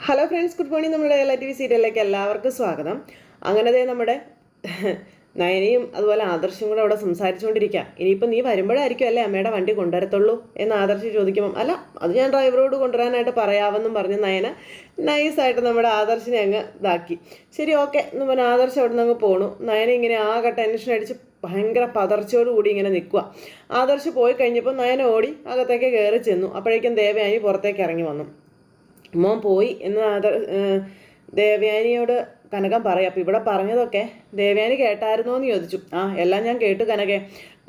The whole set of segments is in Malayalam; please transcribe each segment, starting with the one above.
Hello friends, good morning. നമ്മുടെ LTV സീരിയലിലേക്ക് എല്ലാവർക്കും സ്വാഗതം. അങ്ങനെ നമ്മുടെ നയനയും അതുപോലെ ആദർശും കൂടെ അവിടെ സംസാരിച്ചുകൊണ്ടിരിക്കുക. ഇനിയിപ്പോൾ നീ വരുമ്പോഴായിരിക്കും അല്ലേ അമ്മയുടെ വണ്ടി കൊണ്ടുവരത്തുള്ളൂ എന്ന് ആദർശ് ചോദിക്കുമ്പം, അല്ല അത് ഞാൻ ഡ്രൈവറോട് കൊണ്ടുവരാനായിട്ട് പറയാമെന്നും പറഞ്ഞ് നയന നൈസായിട്ട് നമ്മുടെ ആദർശിനെ അങ്ങ് ഇതാക്കി. ശരി, ഓക്കെ എന്ന് പറഞ്ഞാൽ ആദർശ് അവിടെ നിന്ന് അങ്ങ് പോണു. നയന ഇങ്ങനെ ആകെ ടെൻഷൻ അടിച്ച് ഭയങ്കര പതർച്ചയോടുകൂടി ഇങ്ങനെ നിൽക്കുക. ആദർശ് പോയി കഴിഞ്ഞപ്പോൾ നയന ഓടി അകത്തേക്ക് കയറി ചെന്നു. അപ്പോഴേക്കും ദേവയാനി പുറത്തേക്ക് ഇറങ്ങി വന്നു. മോൻ പോയി എന്ന് ദേവയാനിയോട് കനകം പറയാം. അപ്പം ഇവിടെ പറഞ്ഞതൊക്കെ ദേവയാനി കേട്ടായിരുന്നോ എന്ന് ചോദിച്ചു. എല്ലാം ഞാൻ കേട്ടു കനകെ,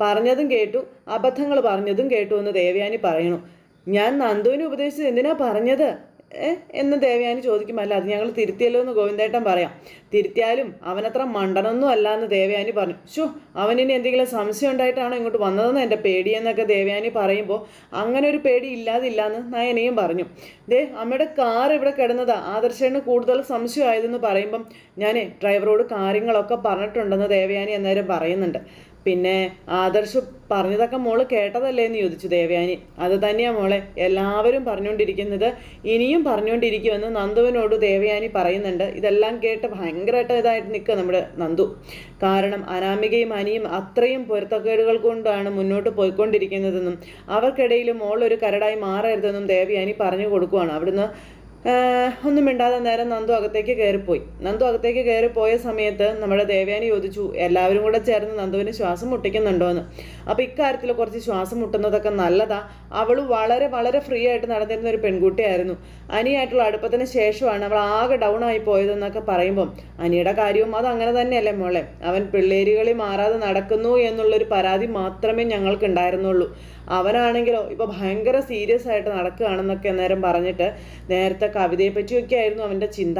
പറഞ്ഞതും കേട്ടു, അബദ്ധങ്ങൾ പറഞ്ഞതും കേട്ടു എന്ന് ദേവയാനി പറയണു. ഞാൻ നന്ദുവിനെ ഉപദേശിച്ചത് എന്തിനാ പറഞ്ഞത് എന്ന് ദേവയാനി ചോദിക്കും. അല്ല, അത് ഞങ്ങൾ തിരുത്തിയല്ലോ എന്ന് ഗോവിന്ദേട്ടൻ പറയാം. തിരുത്തിയാലും അവനത്ര മണ്ടനൊന്നും അല്ല എന്ന് ദേവയാനി പറഞ്ഞു. അവനിനി എന്തെങ്കിലും സംശയം ഉണ്ടായിട്ടാണോ ഇങ്ങോട്ട് വന്നതെന്ന് എൻ്റെ പേടിയെന്നൊക്കെ ദേവയാനി പറയുമ്പോൾ അങ്ങനെ ഒരു പേടി ഇല്ലാതില്ലാന്ന് നയനയും പറഞ്ഞു. അമ്മയുടെ കാർ ഇവിടെ കിടന്നതാ, ആദർശന് കൂടുതൽ സംശയമായതെന്ന് പറയുമ്പം ഞാൻ ഡ്രൈവറോട് കാര്യങ്ങളൊക്കെ പറഞ്ഞിട്ടുണ്ടെന്ന് ദേവയാനി അന്നേരം പറയുന്നുണ്ട്. പിന്നെ ആദർശ് പറഞ്ഞതൊക്കെ മോള് കേട്ടതല്ലേ എന്ന് ചോദിച്ചു ദേവയാനി. അത് തന്നെയാ മോളെ, എല്ലാവരും പറഞ്ഞുകൊണ്ടിരിക്കുന്നത്, ഇനിയും പറഞ്ഞുകൊണ്ടിരിക്കുമെന്ന് നന്ദുവിനോട് ദേവയാനി പറയുന്നുണ്ട്. ഇതെല്ലാം കേട്ട് ഭയങ്കരമായിട്ട് ഇതായിട്ട് നിൽക്കുക നമ്മുടെ നന്ദു. കാരണം അനാമികയും അനിയും അത്രയും പൊരുത്തക്കേടുകൾ കൊണ്ടാണ് മുന്നോട്ട് പോയിക്കൊണ്ടിരിക്കുന്നതെന്നും അവർക്കിടയിൽ മോളൊരു കരടായി മാറരുതെന്നും ദേവയാനി പറഞ്ഞു കൊടുക്കുവാണ്. അവിടുന്ന് ഒന്നും മിണ്ടാതെ നേരം നന്ദു അകത്തേക്ക് കയറിപ്പോയി. നന്ദു അകത്തേക്ക് കയറിപ്പോയ സമയത്ത് നമ്മുടെ ദേവയാനി ചോദിച്ചു, എല്ലാവരും കൂടെ ചേർന്ന് നന്ദുവിന് ശ്വാസം മുട്ടിക്കുന്നുണ്ടോ എന്ന്. അപ്പോൾ ഇക്കാര്യത്തിൽ കുറച്ച് ശ്വാസം മുട്ടുന്നതൊക്കെ നല്ലതാ. അവൾ വളരെ വളരെ ഫ്രീ ആയിട്ട് നടന്നിരുന്ന ഒരു പെൺകുട്ടിയായിരുന്നു. അനിയായിട്ടുള്ള അടുപ്പത്തിന് ശേഷമാണ് അവൾ ആകെ ഡൗൺ ആയി പോയതെന്നൊക്കെ പറയുമ്പം അനിയുടെ കാര്യവും അത് അങ്ങനെ തന്നെയല്ലേ മോളെ. അവൻ പിള്ളേരുകളിൽ മാറാതെ നടക്കുന്നു എന്നുള്ളൊരു പരാതി മാത്രമേ ഞങ്ങൾക്ക് ഉണ്ടായിരുന്നുള്ളൂ. അവനാണെങ്കിലോ ഇപ്പോൾ ഭയങ്കര സീരിയസ് ആയിട്ട് നടക്കുകയാണെന്നൊക്കെ അന്നേരം പറഞ്ഞിട്ട് നേരത്തെ കവിതയെ പറ്റിയൊക്കെ ആയിരുന്നു അവൻ്റെ ചിന്ത.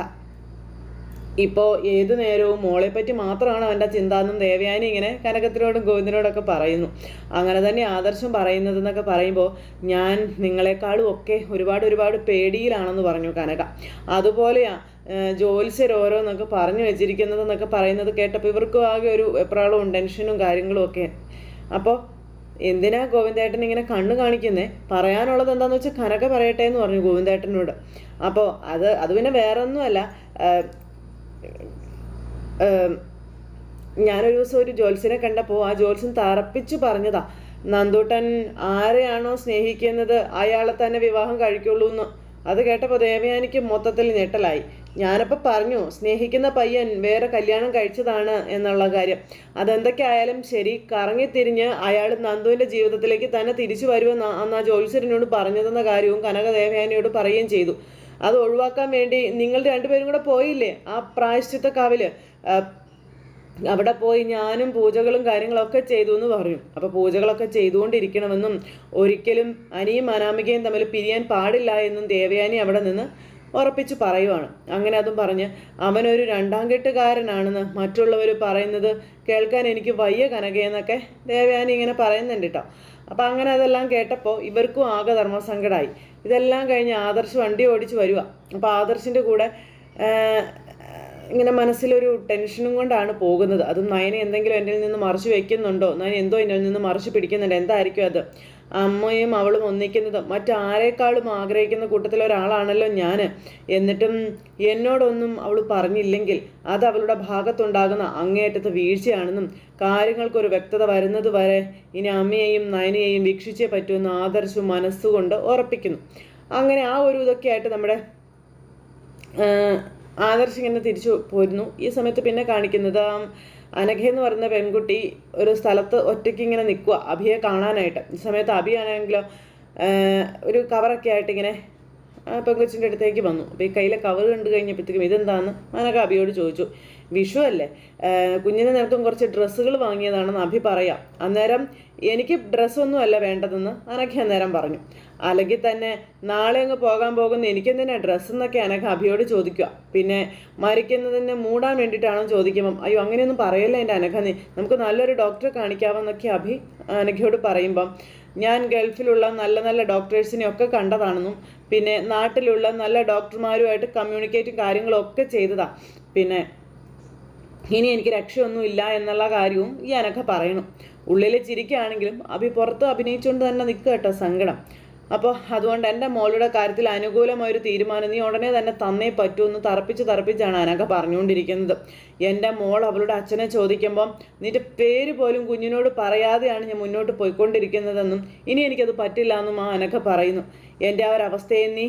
ഇപ്പോൾ ഏതു നേരവും മോളെപ്പറ്റി മാത്രമാണ് അവൻ്റെ ചിന്ത എന്നും ദേവയാനി ഇങ്ങനെ കനകത്തിനോടും ഗോവിന്ദനോടൊക്കെ പറയുന്നു. അങ്ങനെ തന്നെ ആദർശം പറയുന്നതെന്നൊക്കെ പറയുമ്പോൾ ഞാൻ നിങ്ങളെക്കാളും ഒക്കെ ഒരുപാട് പേടിയിലാണെന്ന് പറഞ്ഞു കനക. അതുപോലെയാ ജോത്സ്യർ ഓരോന്നൊക്കെ പറഞ്ഞു വെച്ചിരിക്കുന്നതെന്നൊക്കെ പറയുന്നത് കേട്ടപ്പോൾ ഇവർക്കും ആകെ ഒരു എപ്രാളവും ടെൻഷനും കാര്യങ്ങളും ഒക്കെ. അപ്പോൾ എന്തിനാ ഗോവിന്ദേട്ടൻ ഇങ്ങനെ കണ്ണ് കാണിക്കുന്നേ, പറയാനുള്ളത് എന്താണെന്ന് വെച്ചാൽ കനക പറയട്ടെ എന്ന് പറഞ്ഞു ഗോവിന്ദേട്ടനോട്. അപ്പോൾ അത് പിന്നെ വേറെ ഒന്നുമല്ല, ഞാനൊരു ദിവസം ഒരു ജോത്സ്യനെ കണ്ടപ്പോൾ ആ ജോത്സ്യൻ തറപ്പിച്ച് പറഞ്ഞതാ, നന്ദൂട്ടൻ ആരെയാണോ സ്നേഹിക്കുന്നത് അയാളെ തന്നെ വിവാഹം കഴിക്കുള്ളൂ എന്ന്. അത് കേട്ടപ്പോൾ ദേവയാനിക്ക് മൊത്തത്തിൽ ഞെട്ടലായി. ഞാനപ്പോൾ പറഞ്ഞു സ്നേഹിക്കുന്ന പയ്യൻ വേറെ കല്യാണം കഴിച്ചതാണ് എന്നുള്ള കാര്യം. അതെന്തൊക്കെ ആയാലും ശരി, കറങ്ങിത്തിരിഞ്ഞ് അയാൾ നന്ദുവിൻ്റെ ജീവിതത്തിലേക്ക് തന്നെ തിരിച്ചു വരുമെന്ന് അന്ന് ആ ജോത്സ്യനോട് പറഞ്ഞതെന്ന കാര്യവും കനക ദേവയാനിയോട് പറയുകയും ചെയ്തു. അത് ഒഴിവാക്കാൻ വേണ്ടി നിങ്ങൾ രണ്ടുപേരും കൂടെ പോയില്ലേ ആ പ്രായശ്ചിത്ത കാവില്, അവിടെ പോയി ഞാനും പൂജകളും കാര്യങ്ങളൊക്കെ ചെയ്തു എന്ന് പറഞ്ഞു. അപ്പോൾ പൂജകളൊക്കെ ചെയ്തുകൊണ്ടിരിക്കണമെന്നും ഒരിക്കലും അനിയും അനാമികയും തമ്മിൽ പിരിയാൻ പാടില്ല എന്നും ദേവയാനി അവിടെ നിന്ന് ഉറപ്പിച്ച് പറയുവാണ്. അങ്ങനെ അതും പറഞ്ഞ് അവനൊരു രണ്ടാം കെട്ടുകാരനാണെന്ന് മറ്റുള്ളവർ പറയുന്നത് കേൾക്കാൻ എനിക്ക് വയ്യ കനകയെന്നൊക്കെ ദേവയാനി ഇങ്ങനെ പറയുന്നുണ്ട് കേട്ടോ. അപ്പം അങ്ങനെ അതെല്ലാം കേട്ടപ്പോൾ ഇവർക്കും ആകെ ധർമ്മസങ്കടമായി. ഇതെല്ലാം കഴിഞ്ഞ് ആദർശ് വണ്ടി ഓടിച്ച് വരിക. അപ്പോൾ ആദർശിൻ്റെ കൂടെ ഇങ്ങനെ മനസ്സിലൊരു ടെൻഷനും കൊണ്ടാണ് പോകുന്നത്. അതും നയന എന്തെങ്കിലും എന്നിൽ നിന്ന് മറിച്ച് വെക്കുന്നുണ്ടോ, നയന എന്തോ എന്നിൽ നിന്ന് മറിച്ച് പിടിക്കുന്നുണ്ട്, എന്തായിരിക്കും അത്. അമ്മയും അവളും ഒന്നിക്കുന്നത് മറ്റാരേക്കാളും ആഗ്രഹിക്കുന്ന കൂട്ടത്തിലൊരാളാണല്ലോ ഞാൻ. എന്നിട്ടും എന്നോടൊന്നും അവൾ പറഞ്ഞില്ലെങ്കിൽ അത് അവളുടെ ഭാഗത്തുണ്ടാകുന്ന അങ്ങേയറ്റത്തെ വീഴ്ചയാണെന്നും കാര്യങ്ങൾക്കൊരു വ്യക്തത വരുന്നത് വരെ ഇനി അമ്മയെയും നയനയെയും വീക്ഷിച്ചേ പറ്റുമെന്ന് ആദർശ് മനസ്സുകൊണ്ട് ഉറപ്പിക്കുന്നു. അങ്ങനെ ആ ഒരു ഇതൊക്കെ ആയിട്ട് നമ്മുടെ ആദർശ് ഇങ്ങനെ തിരിച്ചു പോരുന്നു. ഈ സമയത്ത് പിന്നെ കാണിക്കുന്നത് അനഘ എന്ന് പറയുന്ന പെൺകുട്ടി ഒരു സ്ഥലത്ത് ഒറ്റയ്ക്ക് ഇങ്ങനെ നിൽക്കുക അഭിയെ കാണാനായിട്ട്. ഈ സമയത്ത് അഭിയാണെങ്കിലോ ഒരു കവറൊക്കെ ആയിട്ട് ഇങ്ങനെ പെങ്കൊച്ചിൻ്റെ അടുത്തേക്ക് വന്നു. അപ്പോൾ ഈ കയ്യിലെ കവർ കണ്ടു കഴിഞ്ഞപ്പോഴത്തേക്കും ഇതെന്താണെന്ന് അനഘ അഭിയോട് ചോദിച്ചു. വിഷു അല്ലേ, കുഞ്ഞിന് നിനക്കും കുറച്ച് ഡ്രസ്സുകൾ വാങ്ങിയതാണെന്ന് അഭി പറയാം. അന്നേരം എനിക്ക് ഡ്രസ്സൊന്നും അല്ല വേണ്ടതെന്ന് അനഘ അന്നേരം പറഞ്ഞു. അല്ലെങ്കിൽ തന്നെ നാളെ അങ്ങ് പോകാൻ പോകുന്ന എനിക്കെന്തിനാ ഡ്രസ്സ് എന്നൊക്കെ അനഘ അഭിയോട് ചോദിക്കുക. പിന്നെ മരിക്കുന്നതിനെ മൂടാൻ വേണ്ടിയിട്ടാണോ ചോദിക്കുമ്പം അയ്യോ അങ്ങനെയൊന്നും പറയല്ലേ എൻ്റെ അനഘ, നമുക്ക് നല്ലൊരു ഡോക്ടറെ കാണിക്കാമെന്നൊക്കെ അഭി അനഘയോട് പറയുമ്പം ഞാൻ ഗൾഫിലുള്ള നല്ല നല്ല ഡോക്ടേഴ്സിനെയൊക്കെ കണ്ടതാണെന്നും പിന്നെ നാട്ടിലുള്ള നല്ല ഡോക്ടർമാരുമായിട്ട് കമ്മ്യൂണിക്കേറ്റും കാര്യങ്ങളൊക്കെ ചെയ്തതാണ്. പിന്നെ ഇനി എനിക്ക് രക്ഷയൊന്നുമില്ല എന്നുള്ള കാര്യവും ഈ അനഘ പറയണം. ഉള്ളിൽ ചിരിക്കുകയാണെങ്കിലും പുറത്ത് അഭിനയിച്ചുകൊണ്ട് തന്നെ നിൽക്കുക കേട്ടോ സങ്കടം. അപ്പോൾ അതുകൊണ്ട് എൻ്റെ മോളുടെ കാര്യത്തിൽ അനുകൂലമായൊരു തീരുമാനം നീ ഉടനെ തന്നെ തന്നേ പറ്റുമെന്ന് തറപ്പിച്ചാണ് അനഘ പറഞ്ഞുകൊണ്ടിരിക്കുന്നത്. എൻ്റെ മോൾ അവളുടെ അച്ഛനെ ചോദിക്കുമ്പം നിന്റെ പേര് പോലും കുഞ്ഞിനോട് പറയാതെയാണ് ഞാൻ മുന്നോട്ട് പോയിക്കൊണ്ടിരിക്കുന്നതെന്നും ഇനി എനിക്കത് പറ്റില്ല എന്നും ആ അനഘ പറയുന്നു. എൻ്റെ ആ ഒരു അവസ്ഥയെ നീ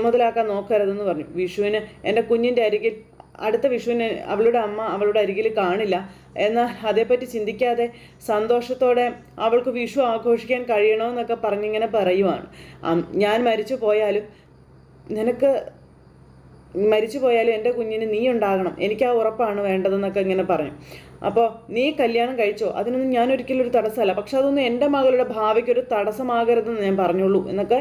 മുതലാക്കാൻ നോക്കരുതെന്ന് പറഞ്ഞു. വിഷുവിന് എൻ്റെ കുഞ്ഞിൻ്റെ അരികിൽ അടുത്ത വിഷുവിന് അവളുടെ അമ്മ അവളുടെ അരികിൽ കാണില്ല. എന്നാൽ അതേപ്പറ്റി ചിന്തിക്കാതെ സന്തോഷത്തോടെ അവൾക്ക് വിഷു ആഘോഷിക്കാൻ കഴിയണമെന്നൊക്കെ പറഞ്ഞിങ്ങനെ പറയുവാണ്. ഞാൻ മരിച്ചു പോയാലും എൻ്റെ കുഞ്ഞിന് നീ ഉണ്ടാകണം, എനിക്ക് ആ ഉറപ്പാണ് വേണ്ടതെന്നൊക്കെ ഇങ്ങനെ പറഞ്ഞു. അപ്പോൾ നീ കല്യാണം കഴിച്ചോ, അതിനൊന്നും ഞാൻ ഒരിക്കലും ഒരു തടസ്സമല്ല, പക്ഷെ അതൊന്നും എൻ്റെ മകളുടെ ഭാവിക്ക് ഒരു തടസ്സമാകരുതെന്ന് ഞാൻ പറഞ്ഞുള്ളൂ എന്നൊക്കെ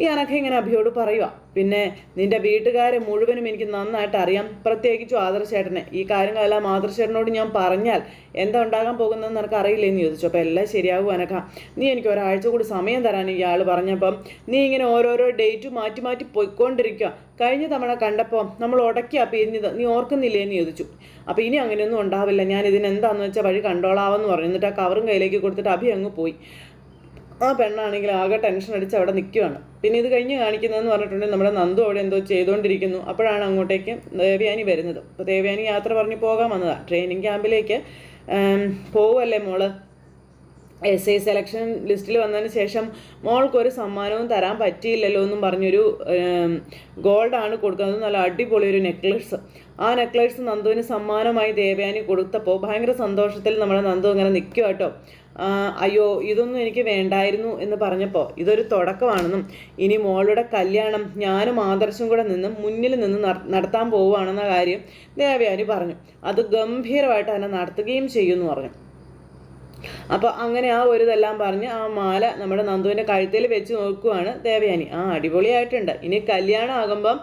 ഈ അനഘ ഇങ്ങനെ അഭിയോട് പറയുക. പിന്നെ നിൻ്റെ വീട്ടുകാരെ മുഴുവനും എനിക്ക് നന്നായിട്ട് അറിയാം, പ്രത്യേകിച്ചും ആദർശേട്ടനെ. ഈ കാര്യങ്ങളെല്ലാം ആദർശേട്ടനോട് ഞാൻ പറഞ്ഞാൽ എന്താ ഉണ്ടാകാൻ പോകുന്നതെന്ന് നിനക്ക് അറിയില്ലെന്ന് ചോദിച്ചു. അപ്പോൾ എല്ലാം ശരിയാകും അനഘ, നീ എനിക്ക് ഒരാഴ്ച കൂടി സമയം തരാൻ ഇയാൾ പറഞ്ഞപ്പം നീ ഇങ്ങനെ ഓരോരോ ഡേറ്റ് മാറ്റി മാറ്റി പോയിക്കൊണ്ടിരിക്കുക. കഴിഞ്ഞ തവണ കണ്ടപ്പോൾ നമ്മൾ ഉടക്കിയാ പിരിഞ്ഞത്, നീ ഓർക്കുന്നില്ലേ എന്ന് ചോദിച്ചു. അപ്പോൾ ഇനി അങ്ങനെയൊന്നും ഉണ്ടാവില്ല, ഞാൻ ഇതിനെന്താണെന്ന് വെച്ചാൽ വഴി കണ്ടോളാവെന്ന് പറഞ്ഞു. എന്നിട്ട് ആ കവറും കയ്യിലേക്ക് കൊടുത്തിട്ട് അഭി അങ്ങ് പോയി. ആ പെണ്ണാണെങ്കിൽ ആകെ ടെൻഷൻ അടിച്ച് അവിടെ നിൽക്കുകയാണ്. പിന്നെ ഇത് കഴിഞ്ഞ് കാണിക്കുന്നതെന്ന് പറഞ്ഞിട്ടുണ്ടെങ്കിൽ നമ്മുടെ നന്ദു അവിടെ എന്തോ ചെയ്തുകൊണ്ടിരിക്കുന്നു. അപ്പോഴാണ് അങ്ങോട്ടേക്ക് ദേവയാനി വരുന്നത്. അപ്പോൾ ദേവയാനി യാത്ര പറഞ്ഞ് പോകാൻ വന്നതാണ്, ട്രെയിനിങ് ക്യാമ്പിലേക്ക് പോവുമല്ലേ മോള്. SI സെലക്ഷൻ ലിസ്റ്റിൽ വന്നതിന് ശേഷം മോൾക്കൊരു സമ്മാനവും തരാൻ പറ്റിയില്ലല്ലോ എന്നും പറഞ്ഞൊരു ഗോൾഡാണ് കൊടുക്കുന്നത്, നല്ല അടിപൊളി ഒരു നെക്ലേസ്. ആ നെക്ലേസ് നന്ദുവിന് സമ്മാനമായി ദേവയാനി കൊടുത്തപ്പോൾ ഭയങ്കര സന്തോഷത്തിൽ നമ്മുടെ നന്ദു അങ്ങനെ നിൽക്കുക കേട്ടോ. അയ്യോ ഇതൊന്നും എനിക്ക് വേണ്ടായിരുന്നു എന്ന് പറഞ്ഞപ്പോൾ ഇതൊരു തുടക്കമാണെന്നും ഇനി മോളുടെ കല്യാണം ഞാനും ആദർശം കൂടെ നിന്ന് മുന്നിൽ നിന്ന് നടത്താൻ പോവുകയാണെന്ന കാര്യം ദേവയാനി പറഞ്ഞു. അത് ഗംഭീരമായിട്ട് തന്നെ നടത്തുകയും ചെയ്യുമെന്ന് പറഞ്ഞു. അപ്പോൾ അങ്ങനെ ആ ഒരു ഇതെല്ലാം പറഞ്ഞ് ആ മാല നമ്മുടെ നന്ദുവിൻ്റെ കഴുത്തിൽ വെച്ച് നോക്കുവാണ് ദേവയാനി. അടിപൊളിയായിട്ടുണ്ട്. ഇനി കല്യാണം ആകുമ്പം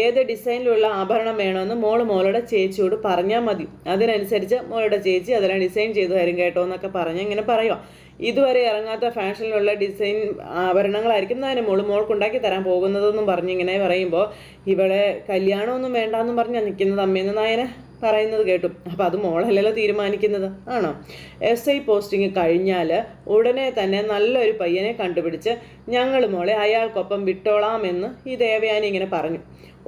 ഏത് ഡിസൈനിലുള്ള ആഭരണം വേണമെന്ന് മോളുടെ ചേച്ചിയോട് പറഞ്ഞാൽ മതി, അതിനനുസരിച്ച് മോളുടെ ചേച്ചി അതെല്ലാം ഡിസൈൻ ചെയ്തു തരും കേട്ടോ എന്നൊക്കെ പറഞ്ഞ് ഇങ്ങനെ പറയുക. ഇതുവരെ ഇറങ്ങാത്ത ഫാഷനിലുള്ള ഡിസൈൻ ആഭരണങ്ങളായിരിക്കും അതിന് മോൾക്കുണ്ടാക്കി തരാൻ പോകുന്നതെന്നും പറഞ്ഞിങ്ങനെ പറയുമ്പോൾ ഇവിടെ കല്യാണമൊന്നും വേണ്ടാന്നും പറഞ്ഞാൽ നിൽക്കുന്നത് അമ്മയെന്ന് നായന പറയുന്നത് കേട്ടു. അപ്പം അത് മോളല്ലല്ലോ തീരുമാനിക്കുന്നത്, ആണോ? SI പോസ്റ്റിംഗ് കഴിഞ്ഞാൽ ഉടനെ തന്നെ നല്ലൊരു പയ്യനെ കണ്ടുപിടിച്ച് ഞങ്ങൾ മോളെ അയാൾക്കൊപ്പം വിട്ടോളാമെന്ന് ഈ ദേവയാനി ഇങ്ങനെ പറഞ്ഞു.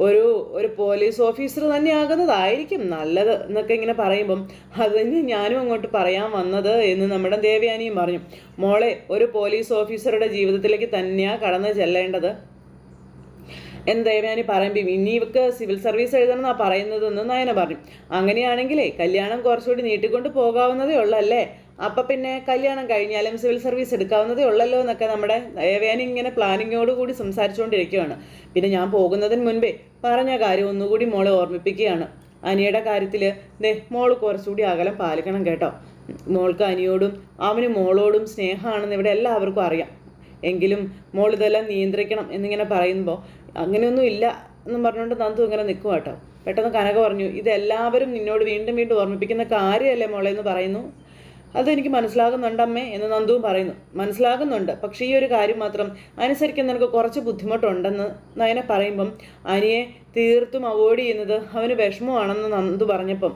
ഒരു പോലീസ് ഓഫീസർ തന്നെ ആകുന്നതായിരിക്കും നല്ലത് എന്നൊക്കെ ഇങ്ങനെ പറയുമ്പം അത് തന്നെ ഞാനും അങ്ങോട്ട് പറയാൻ വന്നത് എന്ന് നമ്മുടെ ദേവയാനിയും പറഞ്ഞു. മോളെ ഒരു പോലീസ് ഓഫീസറുടെ ജീവിതത്തിലേക്ക് തന്നെയാണ് കടന്നു ചെല്ലേണ്ടത് എന്ന് ദേവയാനി പറയുമ്പോൾ ഇനി ഇവക്ക് സിവിൽ സർവീസ് എഴുതണമെന്നാണ് പറയുന്നതെന്ന് നയന പറഞ്ഞു. അങ്ങനെയാണെങ്കിലേ കല്യാണം കുറച്ചുകൂടി നീട്ടിക്കൊണ്ട് പോകാവുന്നതേ ഉള്ളല്ലേ, അപ്പം പിന്നെ കല്യാണം കഴിഞ്ഞാലും സിവിൽ സർവീസ് എടുക്കാവുന്നതേ ഉള്ളല്ലോ എന്നൊക്കെ നമ്മുടെ ദേവയാനി ഇങ്ങനെ പ്ലാനിങ്ങോടുകൂടി സംസാരിച്ചുകൊണ്ടിരിക്കുകയാണ്. പിന്നെ ഞാൻ പോകുന്നതിന് മുൻപേ പറഞ്ഞ കാര്യം ഒന്നുകൂടി മോളെ ഓർമ്മിപ്പിക്കുകയാണ്. അനിയുടെ കാര്യത്തിൽ മോള് കുറച്ചുകൂടി അകലം പാലിക്കണം കേട്ടോ. മോൾക്ക് അനിയോടും അവന് മോളോടും സ്നേഹമാണെന്ന് ഇവിടെ എല്ലാവർക്കും അറിയാം, എങ്കിലും മോൾ ഇതെല്ലാം നിയന്ത്രിക്കണം എന്നിങ്ങനെ പറയുമ്പോൾ അങ്ങനെയൊന്നും ഇല്ല എന്നും പറഞ്ഞുകൊണ്ട് നന്ദു ഇങ്ങനെ നിൽക്കുക കേട്ടോ. പെട്ടെന്ന് കനക പറഞ്ഞു, ഇതെല്ലാവരും നിന്നോട് വീണ്ടും വീണ്ടും ഓർമ്മിപ്പിക്കുന്ന കാര്യമല്ലേ മോളെ എന്ന് പറയുന്നു. അതെനിക്ക് മനസ്സിലാകുന്നുണ്ടമ്മേ എന്ന് നന്ദുവും പറയുന്നു. മനസ്സിലാകുന്നുണ്ട്, പക്ഷേ ഈ ഒരു കാര്യം മാത്രം അനുസരിക്കാൻ നിനക്ക് കുറച്ച് ബുദ്ധിമുട്ടുണ്ടെന്ന് നയന പറയുമ്പം അനിയെ തീർത്തും അവോയ്ഡ് ചെയ്യുന്നത് അവന് വിഷമമാണെന്ന് നന്ദു പറഞ്ഞപ്പം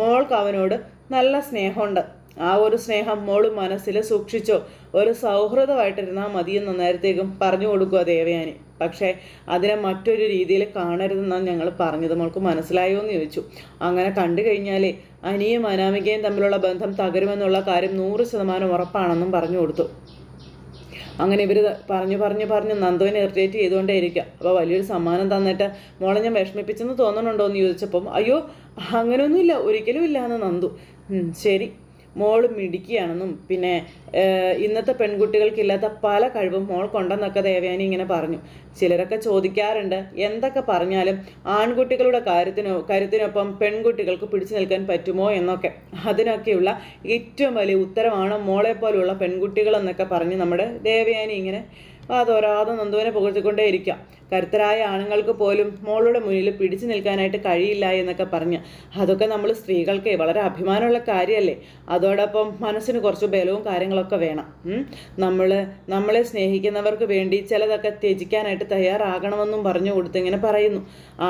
മോൾക്ക് അവനോട് നല്ല സ്നേഹമുണ്ട്, ആ ഒരു സ്നേഹം മോള് മനസ്സിൽ സൂക്ഷിച്ചോ, ഒരു സൗഹൃദമായിട്ടിരുന്നാൽ മതിയെന്ന് നേരത്തേക്കും പറഞ്ഞു കൊടുക്കുക ദേവയാനി. പക്ഷേ അതിനെ മറ്റൊരു രീതിയിൽ കാണരുതെന്നാണ് ഞങ്ങൾ പറഞ്ഞത്, മോൾക്ക് മനസ്സിലായോ എന്ന് ചോദിച്ചു. അങ്ങനെ കണ്ടു കഴിഞ്ഞാലേ അനിയും അനാമികയും തമ്മിലുള്ള ബന്ധം തകരുമെന്നുള്ള കാര്യം 100% ഉറപ്പാണെന്നും പറഞ്ഞു കൊടുത്തു. അങ്ങനെ ഇവർ പറഞ്ഞ് നന്ദുവിനെ ഇറിറ്റേറ്റ് ചെയ്തുകൊണ്ടേ ഇരിക്കുക. അപ്പോൾ വലിയൊരു സമ്മാനം തന്നിട്ട് മോളെ ഞാൻ വിഷമിപ്പിച്ചെന്ന് തോന്നണുണ്ടോ എന്ന് ചോദിച്ചപ്പം അയ്യോ അങ്ങനെയൊന്നുമില്ല, ഒരിക്കലും ഇല്ല എന്ന് നന്ദു. ശരി, മോൾ മിടുക്കിയാണെന്നും പിന്നെ ഇന്നത്തെ പെൺകുട്ടികൾക്കില്ലാത്ത പല കഴിവും മോൾക്കുണ്ടെന്നൊക്കെ ദേവയാനി ഇങ്ങനെ പറഞ്ഞു. ചിലരൊക്കെ ചോദിക്കാറുണ്ട്, എന്തൊക്കെ പറഞ്ഞാലും ആൺകുട്ടികളുടെ കരുത്തിനൊപ്പം പെൺകുട്ടികൾക്ക് പിടിച്ചു നിൽക്കാൻ പറ്റുമോ എന്നൊക്കെ. അതിനൊക്കെയുള്ള ഏറ്റവും വലിയ ഉത്തരമാണ് മോളെപ്പോലുള്ള പെൺകുട്ടികൾ എന്നൊക്കെ പറഞ്ഞ് നമ്മുടെ ദേവയാനി ഇങ്ങനെ അതോരാതെ നന്ദുവിനെ പുകഴ്ത്തിക്കൊണ്ടേ ഇരിക്കാം. കരുത്തരായ ആണുങ്ങൾക്ക് പോലും മോളുടെ മുന്നിൽ പിടിച്ചു നിൽക്കാനായിട്ട് കഴിയില്ല എന്നൊക്കെ പറഞ്ഞ് അതൊക്കെ നമ്മൾ സ്ത്രീകൾക്ക് വളരെ അഭിമാനമുള്ള കാര്യമല്ലേ. അതോടൊപ്പം മനസ്സിന് കുറച്ച് ബലവും കാര്യങ്ങളൊക്കെ വേണം. നമ്മളെ സ്നേഹിക്കുന്നവർക്ക് വേണ്ടി ചിലതൊക്കെ ത്യജിക്കാനായിട്ട് തയ്യാറാകണമെന്നും പറഞ്ഞു കൊടുത്ത് ഇങ്ങനെ പറയുന്നു.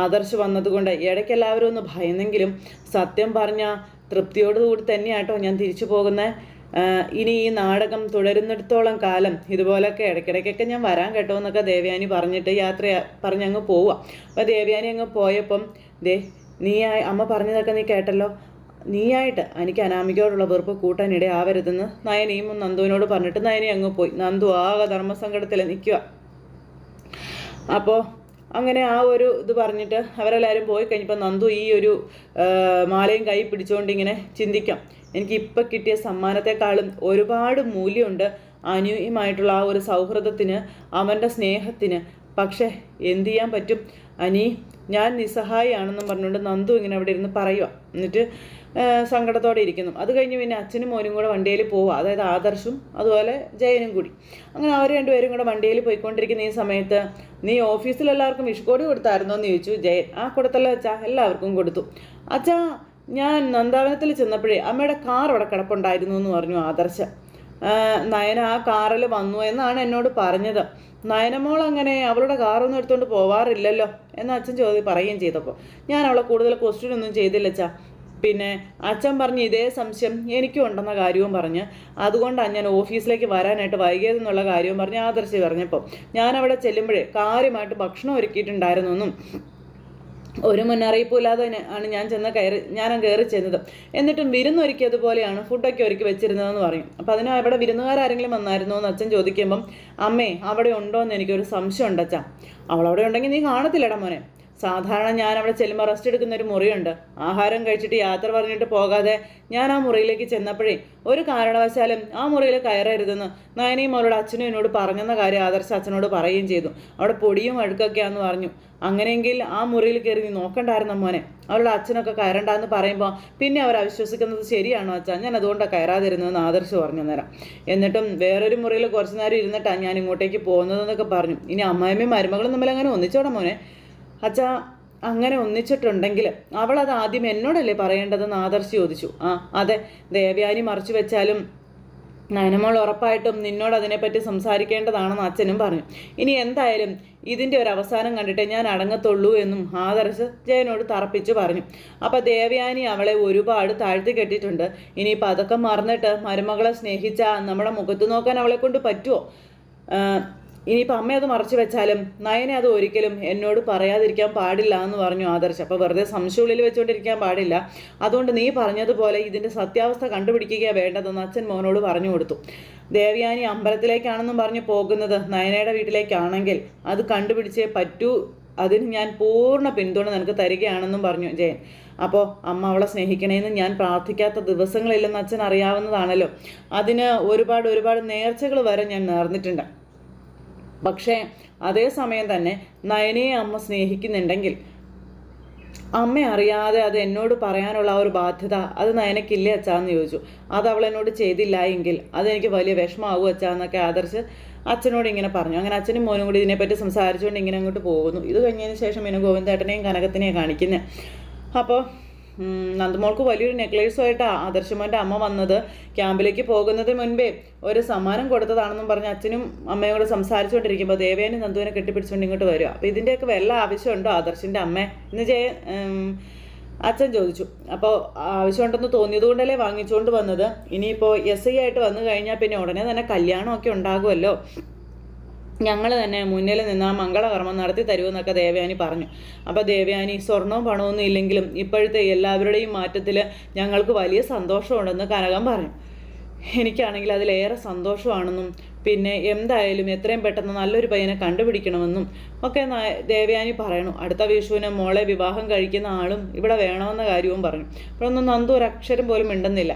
ആദർശ് വന്നതുകൊണ്ട് ഇടയ്ക്ക് എല്ലാവരും ഒന്ന് ഭയന്നെങ്കിലും സത്യം പറഞ്ഞ തൃപ്തിയോടുകൂടി തന്നെയാട്ടോ ഞാൻ തിരിച്ചു പോകുന്നത്. ഇനി ഈ നാടകം തുടരുന്നിടത്തോളം കാലം ഇതുപോലൊക്കെ ഇടയ്ക്കിടയ്ക്കൊക്കെ ഞാൻ വരാൻ കേട്ടോ എന്നൊക്കെ ദേവയാനി പറഞ്ഞിട്ട് പറഞ്ഞങ്ങ് പോവുക. അപ്പോൾ ദേവയാനി അങ്ങ് പോയപ്പം അമ്മ പറഞ്ഞതൊക്കെ നീ കേട്ടല്ലോ, നീയായിട്ട് എനിക്ക് അനാമികയോടുള്ള വെറുപ്പ് കൂട്ടാനിടയാവരുതെന്ന് നയനിയും നന്ദുവിനോട് പറഞ്ഞിട്ട് നയനി അങ്ങ് പോയി. നന്ദു ആകെ ധർമ്മസങ്കടത്തിൽ നിൽക്കുക. അപ്പോൾ അങ്ങനെ ആ ഒരു ഇത് പറഞ്ഞിട്ട് അവരെല്ലാവരും പോയി കഴിഞ്ഞപ്പോൾ നന്ദു ഈ ഒരു മാലയും കൈ പിടിച്ചുകൊണ്ട് ഇങ്ങനെ ചിന്തിക്കാം, എനിക്ക് ഇപ്പം കിട്ടിയ സമ്മാനത്തെക്കാളും ഒരുപാട് മൂല്യമുണ്ട് അനുയുമായിട്ടുള്ള ആ ഒരു സൗഹൃദത്തിന്, അവൻ്റെ സ്നേഹത്തിന്. പക്ഷേ എന്തു ചെയ്യാൻ പറ്റും അനി, ഞാൻ നിസ്സഹായിയാണെന്നും പറഞ്ഞുകൊണ്ട് നന്ദു ഇങ്ങനെ അവിടെ ഇരുന്ന് പറയുക. എന്നിട്ട് സങ്കടത്തോടെ ഇരിക്കുന്നു. അത് കഴിഞ്ഞ് പിന്നെ അച്ഛനും മോനും കൂടെ വണ്ടിയിൽ പോവുക, അതായത് ആദർശും അതുപോലെ ജയനും കൂടി. അങ്ങനെ അവർ രണ്ടുപേരും കൂടെ വണ്ടിയിൽ പോയിക്കൊണ്ടിരിക്കുന്ന ഈ സമയത്ത് നീ ഓഫീസിൽ എല്ലാവർക്കും വിഷുക്കോടി കൊടുത്തായിരുന്നോ എന്ന് ചോദിച്ചു ജയൻ. ആ കൊടുത്തല്ലോ അച്ഛാ, എല്ലാവർക്കും കൊടുത്തു. അച്ഛാ, ഞാൻ നന്ദാവനത്തിൽ ചെന്നപ്പോഴേ അമ്മയുടെ കാർ അവിടെ കിടപ്പുണ്ടായിരുന്നു എന്ന് പറഞ്ഞു ആദർശ്. നയന ആ കാറിൽ വന്നു എന്നാണ് എന്നോട് പറഞ്ഞത്. നയനമോൾ അങ്ങനെ അവളുടെ കാറൊന്നും എടുത്തുകൊണ്ട് പോവാറില്ലല്ലോ എന്ന് അച്ഛൻ പറയുകയും ചെയ്തപ്പോൾ ഞാൻ അവളെ കൂടുതൽ ക്വസ്റ്റ്യൻ ഒന്നും ചെയ്തില്ല അച്ഛാ. പിന്നെ അച്ഛൻ പറഞ്ഞ് ഇതേ സംശയം എനിക്കും ഉണ്ടെന്ന കാര്യവും പറഞ്ഞ് അതുകൊണ്ടാണ് ഞാൻ ഓഫീസിലേക്ക് വരാനായിട്ട് വൈകിയതെന്നുള്ള കാര്യവും പറഞ്ഞ് ആദർശ് പറഞ്ഞപ്പോൾ ഞാൻ അവിടെ ചെല്ലുമ്പോഴേ കാര്യമായിട്ട് ഭക്ഷണം ഒരുക്കിയിട്ടുണ്ടായിരുന്നു എന്നും ഒരു മുന്നറിയിപ്പും ഇല്ലാതെ ആണ് ഞാൻ കയറി ചെന്നത്. എന്നിട്ടും വിരുന്നൊരുക്കിയതുപോലെയാണ് ഫുഡൊക്കെ ഒരുക്കി വെച്ചിരുന്നതെന്ന് പറയും. അപ്പോൾ അതിന് അവിടെ വിരുന്നുകാരെങ്കിലും വന്നായിരുന്നോ എന്ന് അച്ഛൻ ചോദിക്കുമ്പം അമ്മേ അവിടെ ഉണ്ടോ എന്ന് എനിക്കൊരു സംശയം ഉണ്ട് അച്ഛാ. അവളവിടെ ഉണ്ടെങ്കിൽ നീ കാണത്തില്ലടാ മോനെ. സാധാരണ ഞാൻ അവിടെ ചെല്ലുമ്പോൾ റെസ്റ്റ് എടുക്കുന്ന ഒരു മുറിയുണ്ട്. ആഹാരം കഴിച്ചിട്ട് യാത്ര പറഞ്ഞിട്ട് പോകാതെ ഞാൻ ആ മുറിയിലേക്ക് ചെന്നപ്പോഴേ ഒരു കാരണവശാലും ആ മുറിയിൽ കയറരുതെന്ന് നയനയും അവളുടെ അച്ഛനും എന്നോട് പറഞ്ഞെന്ന കാര്യം ആദർശ അച്ഛനോട് പറയുകയും ചെയ്തു. അവിടെ പൊടിയും അഴുക്കൊക്കെയാന്ന് പറഞ്ഞു. അങ്ങനെയെങ്കിൽ ആ മുറിയിൽ കയറി നീ നോക്കണ്ടായിരുന്ന മോനെ. അവളുടെ അച്ഛനൊക്കെ കയറണ്ടെന്ന് പറയുമ്പോൾ പിന്നെ അവർ അവിശ്വസിക്കുന്നത് ശരിയാണോ അച്ഛാ, ഞാൻ അതുകൊണ്ടാണ് കയറാതിരുന്നതെന്ന് ആദർശ് പറഞ്ഞു നേരം. എന്നിട്ടും വേറൊരു മുറിയിൽ കുറച്ച് നേരം ഇരുന്നിട്ടാണ് ഞാൻ ഇങ്ങോട്ടേക്ക് പോകുന്നതെന്നൊക്കെ പറഞ്ഞു. ഇനി അമ്മായിമ്മയും മരുമകളും തമ്മിൽ അങ്ങനെ ഒന്നിച്ചോടാ മോനെ. അച്ഛാ, അങ്ങനെ ഒന്നിച്ചിട്ടുണ്ടെങ്കിൽ അവളത് ആദ്യം എന്നോടല്ലേ പറയേണ്ടതെന്ന് ആദർശ് ചോദിച്ചു. അതെ, ദേവയാനി മറച്ചു വെച്ചാലും നയനമോൾ ഉറപ്പായിട്ടും നിന്നോട് അതിനെപ്പറ്റി സംസാരിക്കേണ്ടതാണെന്ന് അച്ഛനും പറഞ്ഞു. ഇനി എന്തായാലും ഇതിൻ്റെ ഒരു അവസാനം കണ്ടിട്ടേ ഞാൻ അടങ്ങത്തുള്ളൂ എന്നും ആദർശ് ജയനോട് തറപ്പിച്ചു പറഞ്ഞു. അപ്പോൾ ദേവയാനി അവളെ ഒരുപാട് താഴ്ത്തി കെട്ടിയിട്ടുണ്ട്. ഇനിയിപ്പോൾ അതൊക്കെ മറന്നിട്ട് മരുമകളെ സ്നേഹിച്ചാൽ നമ്മുടെ മുഖത്ത് നോക്കാൻ അവളെ കൊണ്ട് പറ്റുമോ? ഇനിയിപ്പോൾ അമ്മ അത് മറച്ചു വെച്ചാലും നയനെ അത് ഒരിക്കലും എന്നോട് പറയാതിരിക്കാൻ പാടില്ല എന്ന് പറഞ്ഞു ആദർശ്. അപ്പോൾ വെറുതെ സംശയമുള്ളിൽ വെച്ചുകൊണ്ടിരിക്കാൻ പാടില്ല. അതുകൊണ്ട് നീ പറഞ്ഞതുപോലെ ഇതിൻ്റെ സത്യാവസ്ഥ കണ്ടുപിടിക്കുക വേണ്ടതെന്ന് അച്ഛൻ മോനോട് പറഞ്ഞു കൊടുത്തു. ദേവയാനി അമ്പലത്തിലേക്കാണെന്നും പറഞ്ഞ് പോകുന്നത് നയനയുടെ വീട്ടിലേക്കാണെങ്കിൽ അത് കണ്ടുപിടിച്ചേ പറ്റൂ. അതിന് ഞാൻ പൂർണ്ണ പിന്തുണ നിനക്ക് തരികയാണെന്നും പറഞ്ഞു ജയൻ. അപ്പോൾ അമ്മ അവളെ സ്നേഹിക്കണേന്ന് ഞാൻ പ്രാർത്ഥിക്കാത്ത ദിവസങ്ങളില്ലെന്ന് അച്ഛൻ അറിയാവുന്നതാണല്ലോ. അതിന് ഒരുപാട് നേർച്ചകൾ വരെ ഞാൻ നേർന്നിട്ടുണ്ട്. പക്ഷേ അതേസമയം തന്നെ നയനയെ അമ്മ സ്നേഹിക്കുന്നുണ്ടെങ്കിൽ അമ്മ അറിയാതെ അത് എന്നോട് പറയാനുള്ള ഒരു ബാധ്യത അത് നയനക്കില്ലേ അച്ഛാന്ന് ചോദിച്ചു. അത് അവൾ എന്നോട് ചെയ്തില്ല എങ്കിൽ അതെനിക്ക് വലിയ വിഷമാവും അച്ഛാന്നൊക്കെ ആദർശ് അച്ഛനോട് ഇങ്ങനെ പറഞ്ഞു. അങ്ങനെ അച്ഛനും മോനും കൂടി ഇതിനെപ്പറ്റി സംസാരിച്ചുകൊണ്ട് ഇങ്ങനെ അങ്ങോട്ട് പോകുന്നു. ഇത് കഴിഞ്ഞതിന് ശേഷം പിന്നെ ഗോവിന്ദേട്ടനെയും കനകത്തിനെയും കാണിക്കുന്നത്. അപ്പോൾ നന്ദമോൾക്ക് വലിയൊരു നെക്ലേസുമായിട്ടാണ് ആദർശമോൻ്റെ അമ്മ വന്നത്. ക്യാമ്പിലേക്ക് പോകുന്നതിന് മുൻപേ ഒരു സമ്മാനം കൊടുത്തതാണെന്നും പറഞ്ഞ് അച്ഛനും അമ്മയും കൂടെ സംസാരിച്ചുകൊണ്ടിരിക്കുമ്പോൾ ദേവയാനി നന്ദുവിനെ കെട്ടിപ്പിടിച്ചുകൊണ്ട് ഇങ്ങോട്ട് വരിക. അപ്പോൾ ഇതിൻ്റെയൊക്കെ വല്ല ആവശ്യമുണ്ടോ ആദർശിൻ്റെ അമ്മ എന്ന് അച്ഛൻ ചോദിച്ചു. അപ്പോൾ ആവശ്യമുണ്ടെന്ന് തോന്നിയതുകൊണ്ടല്ലേ വാങ്ങിച്ചുകൊണ്ട് വന്നത്. ഇനിയിപ്പോൾ SI ആയിട്ട് വന്നു കഴിഞ്ഞാൽ പിന്നെ ഉടനെ തന്നെ കല്യാണമൊക്കെ ഉണ്ടാകുമല്ലോ, ഞങ്ങൾ തന്നെ മുന്നിൽ നിന്ന് ആ മംഗളകർമ്മം നടത്തി തരുമെന്നൊക്കെ ദേവയാനി പറഞ്ഞു. അപ്പോൾ ദേവയാനി സ്വർണവും പണമൊന്നും ഇല്ലെങ്കിലും ഇപ്പോഴത്തെ എല്ലാവരുടെയും മാറ്റത്തിൽ ഞങ്ങൾക്ക് വലിയ സന്തോഷമുണ്ടെന്ന് കനകം പറഞ്ഞു. എനിക്കാണെങ്കിൽ അതിലേറെ സന്തോഷമാണെന്നും പിന്നെ എന്തായാലും എത്രയും പെട്ടെന്ന് നല്ലൊരു പയ്യനെ കണ്ടുപിടിക്കണമെന്നും ഒക്കെ ദേവയാനി പറയണു. അടുത്ത വിഷുവിന് മോളെ വിവാഹം കഴിക്കുന്ന ആളും ഇവിടെ വേണമെന്ന കാര്യവും പറഞ്ഞു. അപ്പോഴൊന്നും നന്ദു ഒരക്ഷരം പോലും മിണ്ടുന്നില്ല.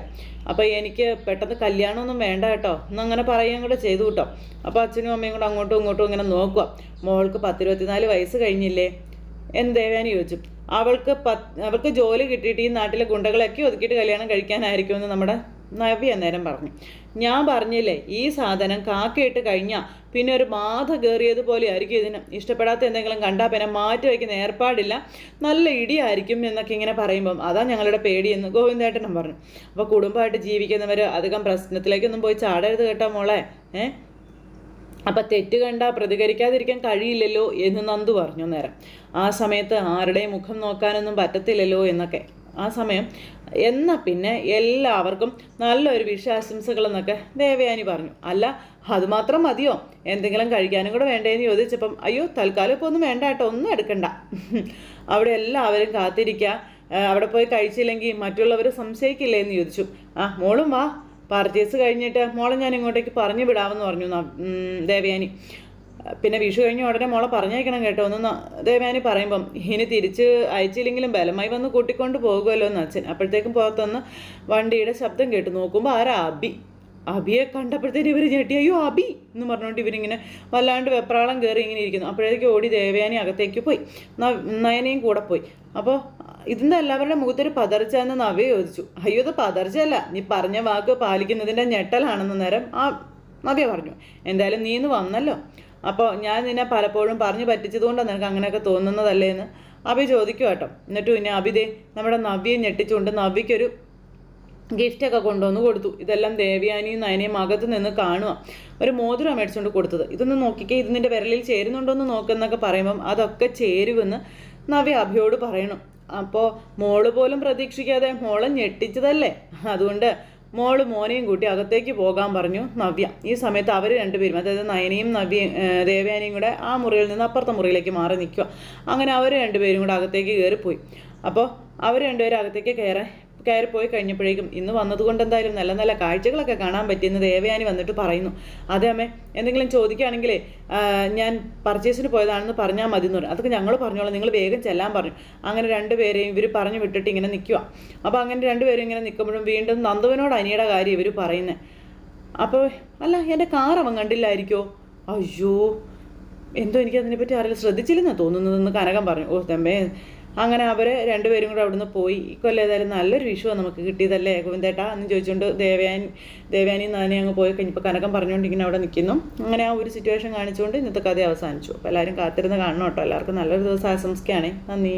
അപ്പോൾ എനിക്ക് പെട്ടെന്ന് കല്യാണമൊന്നും വേണ്ട കേട്ടോ എന്നങ്ങനെ പറയുകയും കൂടെ ചെയ്തു കേട്ടോ. അപ്പോൾ അച്ഛനും അമ്മയും കൂടെ അങ്ങോട്ടും ഇങ്ങോട്ടും ഇങ്ങനെ നോക്കുക. മോൾക്ക് 10-24 വയസ്സ് കഴിഞ്ഞില്ലേ എന്ന് ദേവയാനി ചോദിച്ചു. അവൾക്ക് ജോലി കിട്ടിയിട്ട് ഈ നാട്ടിലെ ഗുണ്ടകളൊക്കെ ഒതുക്കിയിട്ട് കല്യാണം കഴിക്കാനായിരിക്കുമെന്ന് നമ്മുടെ നവ്യ നേരം പറഞ്ഞു. ഞാൻ പറഞ്ഞില്ലേ, ഈ സാധനം കാക്കയിട്ട് കഴിഞ്ഞാൽ പിന്നെ ഒരു ബാധ കയറിയതുപോലെ ആയിരിക്കും ഇതിന്. ഇഷ്ടപ്പെടാത്ത എന്തെങ്കിലും കണ്ടാൽ പിന്നെ മാറ്റി വയ്ക്കുന്ന ഏർപ്പാടില്ല, നല്ല ഇടിയായിരിക്കും എന്നൊക്കെ ഇങ്ങനെ പറയുമ്പം അതാ ഞങ്ങളുടെ പേടിയെന്ന് ഗോവിന്ദേട്ടനും പറഞ്ഞു. അപ്പോൾ കുടുംബമായിട്ട് ജീവിക്കുന്നവർ അധികം പ്രശ്നത്തിലേക്കൊന്നും പോയി ചാടരുത് കേട്ടോ മോളെ. അപ്പം തെറ്റ് കണ്ടാൽ പ്രതികരിക്കാതിരിക്കാൻ കഴിയില്ലല്ലോ എന്ന് നന്ദു പറഞ്ഞു നേരം. ആ സമയത്ത് ആരുടെയും മുഖം നോക്കാനൊന്നും പറ്റത്തില്ലല്ലോ എന്നൊക്കെ. ആ സമയം എന്നാൽ പിന്നെ എല്ലാവർക്കും നല്ലൊരു വിഷാശംസകളെന്നൊക്കെ ദേവയാനി പറഞ്ഞു. അല്ല അതുമാത്രം മതിയോ, എന്തെങ്കിലും കഴിക്കാനും കൂടെ വേണ്ടേന്ന് ചോദിച്ചപ്പം അയ്യോ തൽക്കാലം ഇപ്പോൾ ഒന്നും വേണ്ട കേട്ടോ, ഒന്നും എടുക്കണ്ട, അവിടെ എല്ലാവരും കാത്തിരിക്കുക, അവിടെ പോയി കഴിച്ചില്ലെങ്കിൽ മറ്റുള്ളവർ സംശയിക്കില്ലേ എന്ന് ചോദിച്ചു. ആ മോളും വാ, പർച്ചേസ് കഴിഞ്ഞിട്ട് മോളെ ഞാൻ ഇങ്ങോട്ടേക്ക് പറഞ്ഞു വിടാമെന്ന് പറഞ്ഞു ദേവയാനി. പിന്നെ വിഷു കഴിഞ്ഞ ഉടനെ മോളെ പറഞ്ഞേക്കണം കേട്ടോ ഒന്ന് ദേവയാനി പറയുമ്പം ഇനി തിരിച്ച് അയച്ചില്ലെങ്കിലും ബലമായി വന്ന് കൂട്ടിക്കൊണ്ട് പോകുമല്ലോ എന്ന് അച്ഛൻ. അപ്പോഴത്തേക്കും പുറത്തുനിന്ന് വണ്ടിയുടെ ശബ്ദം കേട്ടു. നോക്കുമ്പോൾ ആരാ? അബിയെ കണ്ടപ്പോഴത്തേനും ഇവർ ഞെട്ടി. അയ്യോ അബി എന്ന് പറഞ്ഞുകൊണ്ട് ഇവരിങ്ങനെ വല്ലാണ്ട് വെപ്രാളം കയറി ഇങ്ങനെ ഇരിക്കുന്നു. അപ്പോഴേക്കും ഓടി ദേവയാനി അകത്തേക്ക് പോയി, നയനയും കൂടെ പോയി. അപ്പോൾ ഇതിൻ്റെ എല്ലാവരുടെ മുഖത്തൊരു പതർച്ച എന്ന് നവ്യ ചോദിച്ചു. അയ്യോ ഇത് പതർച്ചയല്ല, നീ പറഞ്ഞ വാക്ക് പാലിക്കുന്നതിൻ്റെ ഞെട്ടലാണെന്ന് നേരം നവ്യ പറഞ്ഞു. എന്തായാലും നീ ഇന്ന് വന്നല്ലോ, അപ്പോൾ ഞാൻ നിന്നെ പലപ്പോഴും പറഞ്ഞു പറ്റിച്ചതുകൊണ്ടാണ് നിനക്ക് അങ്ങനെയൊക്കെ തോന്നുന്നതല്ലേ എന്ന് അബി ചോദിക്കും കേട്ടോ. എന്നിട്ട് പിന്നെ അബിദേ നമ്മുടെ നവ്യയെ ഞെട്ടിച്ചുകൊണ്ട് നവ്യയ്ക്കൊരു ഗിഫ്റ്റൊക്കെ കൊണ്ടുവന്ന് കൊടുത്തു. ഇതെല്ലാം ദേവയാനിയും നയനയും അകത്ത് നിന്ന് കാണുക. ഒരു മോതിരം മേടിച്ചുകൊണ്ട് കൊടുത്തത്. ഇതൊന്ന് നോക്കിക്കേ, ഇത് നിൻ്റെ വിരലിൽ ചേരുന്നുണ്ടോ എന്ന് നോക്കുന്നൊക്കെ പറയുമ്പം അതൊക്കെ ചേരുമെന്ന് നവ്യ അഭിയോട് പറയണം. അപ്പോൾ മോള് പോലും പ്രതീക്ഷിക്കാതെ മോളെ ഞെട്ടിച്ചതല്ലേ, അതുകൊണ്ട് മോള് മോനെയും കൂട്ടി അകത്തേക്ക് പോകാൻ പറഞ്ഞു നവ്യ. ഈ സമയത്ത് അവർ രണ്ടുപേരും, അതായത് നയനയും ദേവയാനിയും കൂടെ ആ മുറിയിൽ നിന്ന് അപ്പുറത്തെ മുറിയിലേക്ക് മാറി നിൽക്കുക. അങ്ങനെ അവർ രണ്ടുപേരും കൂടെ അകത്തേക്ക് കയറിപ്പോയി. അപ്പോൾ അവർ രണ്ടുപേരും അകത്തേക്ക് കയറിപ്പോയി കഴിഞ്ഞപ്പോഴേക്കും ഇന്ന് വന്നതുകൊണ്ട് എന്തായാലും നല്ല നല്ല കാഴ്ചകളൊക്കെ കാണാൻ പറ്റിയെന്ന് ദേവയാനി വന്നിട്ട് പറയുന്നു. അതെ അമ്മേ, എന്തെങ്കിലും ചോദിക്കുകയാണെങ്കിലേ ഞാൻ പർച്ചേസിന് പോയതാണെന്ന് പറഞ്ഞാൽ മതി എന്ന് പറഞ്ഞു. അതൊക്കെ ഞങ്ങൾ പറഞ്ഞോളാം, നിങ്ങൾ വേഗം ചെല്ലാൻ പറഞ്ഞു. അങ്ങനെ രണ്ടുപേരെയും ഇവർ പറഞ്ഞു വിട്ടിട്ട് ഇങ്ങനെ നിൽക്കുക. അപ്പോൾ അങ്ങനെ രണ്ടുപേരും ഇങ്ങനെ നിൽക്കുമ്പോഴും വീണ്ടും നന്ദുവിനോട് അനിയുടെ കാര്യം ഇവർ പറയുന്നത്. അപ്പോൾ അല്ല എൻ്റെ കാർ അവൻ കണ്ടില്ലായിരിക്കോ? അയ്യോ എന്തോ എനിക്കതിനെപ്പറ്റി ആരെങ്കിലും ശ്രദ്ധിച്ചില്ലെന്നാണ് തോന്നുന്നതെന്ന് കനകം പറഞ്ഞു. ഓ തമ്മേ. അങ്ങനെ അവർ രണ്ടുപേരും കൂടെ അവിടുന്ന് പോയി. ഇക്കൊല്ലം ഏതായാലും നല്ലൊരു വിഷുവാണ് നമുക്ക് കിട്ടിയതല്ലേ ഗോവിന്ദേട്ടാ എന്ന് ചോദിച്ചുകൊണ്ട് ദേവയാനി നയനെ അങ്ങ് പോയി കഴിഞ്ഞപ്പോൾ കനകം പറഞ്ഞുകൊണ്ട് ഇങ്ങനെ അവിടെ നിൽക്കുന്നു. അങ്ങനെ ആ ഒരു സിറ്റുവേഷൻ കാണിച്ചുകൊണ്ട് ഇന്നത്തെ കഥ അവസാനിച്ചു. അപ്പോൾ എല്ലാവരും കാത്തിരുന്ന് കാണണം കേട്ടോ. എല്ലാവർക്കും നല്ലൊരു ദിവസം ആശംസിക്കുകയാണേ. നന്ദി.